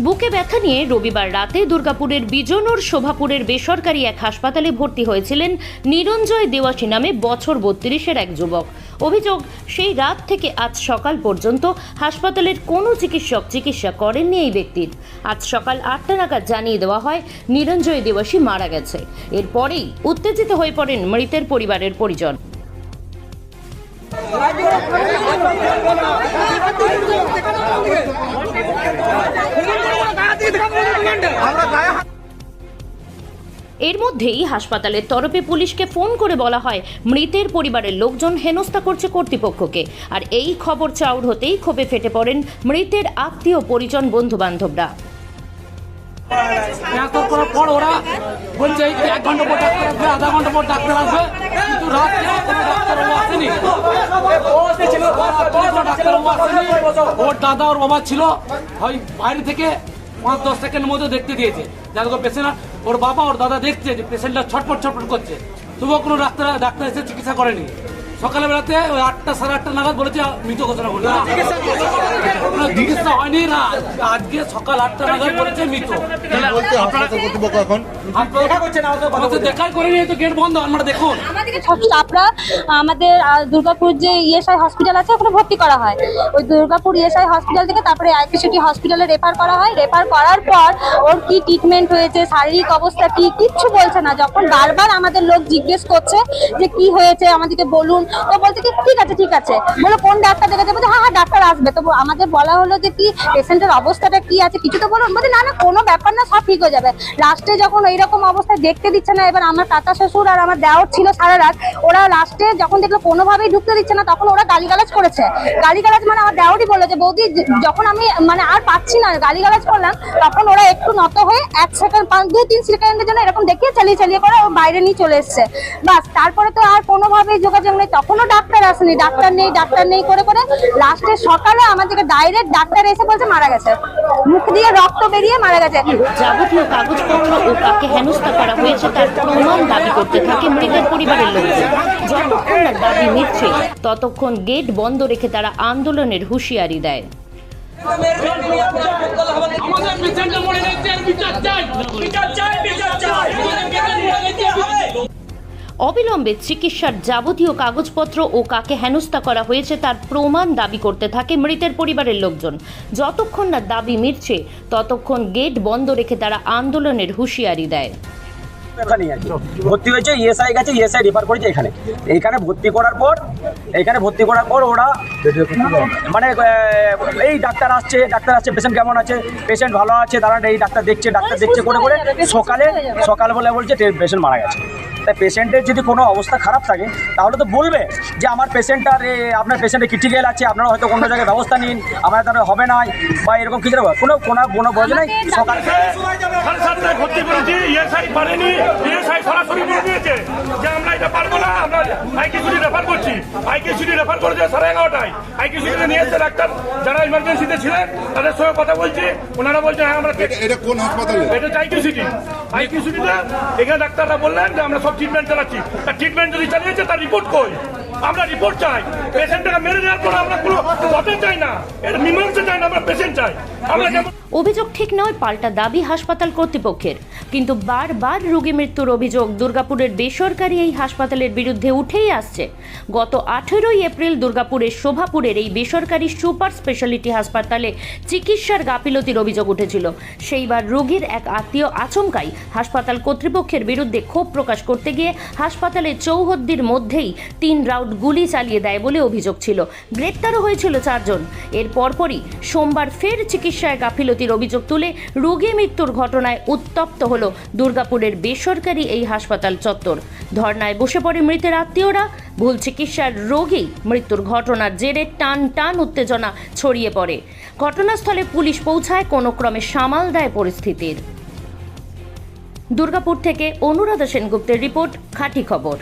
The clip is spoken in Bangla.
বুকে ব্যথা নিয়ে রবিবার রাতে দুর্গাপুরের বিজনোর শোভাপুরের বেসরকারি এক হাসপাতালে ভর্তি হয়েছিলেন নিরঞ্জয় দেওয়াসী নামে বছর 32-এর এক যুবক। অভিযোগ, সেই রাত থেকে আজ সকাল পর্যন্ত হাসপাতালের কোনো চিকিৎসক চিকিৎসা করেননি এই ব্যক্তির। আজ সকাল 8টা নাগাদ জানিয়ে দেওয়া হয় নিরঞ্জয় দেওয়াসী মারা গেছে। এরপরেই উত্তেজিত হয়ে পড়েন মৃতের পরিবারের পরিজন। এর মধ্যেই হাসপাতালের তরফে পুলিশকে ফোন করে বলা হয় মৃতের পরিবারের লোকজন হেনস্থা করছে কর্তৃপক্ষকে। আর এই খবর চাউর হতেই ক্ষোভে ফেটে পড়েন মৃতের আত্মীয় পরিজন বন্ধু বান্ধবরা। ওরা বলছে 1 ঘন্টা পর ডাক্তার আসবে, আধা ঘন্টা পর ডাক্তার আসবে, কিন্তু রাত কোনো ডাক্তারবাবু আসেনি। ওর দাদা ওর বাবা ছিল, হয় বাইরে থেকে 5-10 সেকেন্ডের মধ্যে দেখতে দিয়েছে যাদের পেশেন্ট। ওর বাবা ওর দাদা দেখছে যে পেশেন্টটা ছটফট করছে, তবুও কোনো ডাক্তার এসে চিকিৎসা করেনি। সকালে বেলাতে ওই 8টা সাড়ে 8টা নাগাদ বলেছে মৃত ঘোষণা করলো, চিকিৎসা হয়নি না। আজকে সকাল 8টা নাগাদ বলেছে মৃত। দেখাই করেনি, তো গেট বন্ধ। আমরা দেখুন আমাদের দুর্গাপুর যে ইএসআই হসপিটাল আছে ওখানে ভর্তি করা হয়। ওই দুর্গাপুর ইএসআই হসপিটাল থেকে তারপরে আইপিসিটি হসপিটালে রেফার করা হয়। রেফার করার পর ওর কি ট্রিটমেন্ট হয়েছে, শারীরিক অবস্থা কি, কিচ্ছু বলছে না। যখন বারবার আমাদের লোক জিজ্ঞেস করছে যে কি হয়েছে আমাদেরকে বলুন, তো বলছে কি ঠিক আছে বলো কোন ডাক্তার দেখাতে, বলছে হ্যাঁ ডাক্তার আসবে। তো আমাদের বলা হলো যে কি পেশেন্টের অবস্থাটা কি আছে কিছু তো বলুন, বলছে না কোনো ব্যাপার না, সব ঠিক হয়ে যাবে। লাস্টে যখন এইরকম অবস্থায় দেখতে দিচ্ছে না, এবার আমার কাকা শ্বশুর আর আমার দেওর ছিল সারা রাত, ওরা লাস্টে যখন দেখলো কোনোভাবেই ঢুকতে দিচ্ছে না তখন ওরা গালিগালাজ করেছে। গালিগালাজ মানে আমার দেওরই বললো যে বৌদি যখন আমি মানে আর পাচ্ছি না গালিগালাজ করলাম, তখন ওরা একটু নত হয়ে 1 সেকেন্ড 2-3 সেকেন্ডের জন্য এরকম দেখিয়ে চালিয়ে করে ও বাইরে নিয়ে চলে এসছে। বাস তারপরে তো আর কোনোভাবেই যোগাযোগ নেই। তখনও ডাক্তার আসেনি, ডাক্তার নেই করে লাস্টে সকালে আমাদেরকে ডাইরেক্ট ডাক্তার এসে বলছে মারা গেছে, মুখ দিয়ে রক্ত বেরিয়ে মারা গেছে। যাবতীয় কাগজপত্র ও কাকে হেনস্থা করা হয়েছে তার প্রমাণ দাবি করতে থাকে মৃতের পরিবারের লোকজন। যতক্ষণ না দাবি মিটছে ততক্ষণ গেট বন্ধ রেখে তারা আন্দোলনের হুঁশিয়ারি দেয়। অবিলম্বে চিকিৎসার যাবতীয় কাগজপত্র ও কাকে হেনস্থা করা হয়েছে তার প্রমাণ দাবি করতে থাকে মৃতের পরিবারের লোকজন। যতক্ষণ না দাবি মিটছে ততক্ষণ গেট বন্ধ রেখে তারা আন্দোলনের হুঁশিয়ারি দেয়। ভর্তি হয়েছে, ইএসআই গেছে, ইএসআই রেফার করেছে এইখানে ভর্তি করার পর ওরা মানে এই ডাক্তার আসছে পেশেন্ট কেমন আছে, পেশেন্ট ভালো আছে, তারা এই ডাক্তার দেখছে করে সকাল বলে বলছে পেশেন্ট মারা গেছে। তাই পেশেন্টের যদি কোনো অবস্থা খারাপ থাকে তাহলে তো বলবে যে আমার পেশেন্টটার আপনার পেশেন্টের ক্রিটিক্যাল আছে, আপনারা হয়তো কোনো জায়গায় ব্যবস্থা নিন, আমার তারা হবে না বা এরকম কিছু কোনো বোঝে নাই। সকাল সরাসরি বলে দিয়েছে যে আমরা এটা পারবো না, আমরা আইকিউসিটি রেফার করছি। আইকিউসিটি রেফার করেছে 11:30টায়। আইকিউসিটিতে নিয়ে এসে ডাক্তার যারা ইমার্জেন্সিতে ছিলেন তাদের সঙ্গে কথা বলছি, ওনারা বলছে হ্যাঁ আমরা। এটা কোন হাসপাতালে? এটা আইকিউসিটিতে এখানে ডাক্তাররা বললেন যে আমরা সব ট্রিটমেন্ট চালাচ্ছি। তার ট্রিটমেন্ট যদি চালিয়েছে তার রিপোর্ট কই? আমরা রিপোর্ট চাই। পেশেন্টটাকে মেরে দেওয়ার পর আমরা কোনো কথা চাই না, এটা মীমাংসা চাই না, আমরা পেশেন্ট চাই। আমরা অভিযোগ ঠিক নয়, পাল্টা দাবি হাসপাতাল কর্তৃপক্ষের। কিন্তু বারবার রোগী মৃত্যুর অভিযোগ দুর্গাপুরের বেসরকারি এই হাসপাতালের বিরুদ্ধে উঠেই আসছে। গত 18 এপ্রিল দুর্গাপুরের শোভাপুরের এই বেসরকারি সুপার স্পেশালিটি হাসপাতালে চিকিৎসার গাফিলতির অভিযোগ উঠেছিল। সেইবার রোগীর এক আত্মীয় আচমকাই হাসপাতাল কর্তৃপক্ষের বিরুদ্ধে ক্ষোভ প্রকাশ করতে গিয়ে হাসপাতালের চৌহদ্দির মধ্যেই 3 রাউন্ড গুলি চালিয়ে দেয় বলে অভিযোগ ছিল। গ্রেপ্তারও হয়েছিল 4 জন। এর পরপরই সোমবার ফের চিকিৎসায় গাফিলতির অভিযোগ তুলে রোগী মৃত্যুর ঘটনায় উত্তপ্ত হল দুর্গাপুরের বেসরকারি এই হাসপাতাল চত্বর। ধর্নায় বসে পড়ে মৃতের আত্মীয়রা। ভুল চিকিৎসার রোগী মৃত্যুর ঘটনার জেরে টান উত্তেজনা ছড়িয়ে পড়ে। ঘটনাস্থলে পুলিশ পৌঁছায়, কোনো ক্রমে সামাল দেয় পরিস্থিতির। দুর্গাপুর থেকে অনুরাধা সেনগুপ্তের রিপোর্ট, খাঁটি খবর।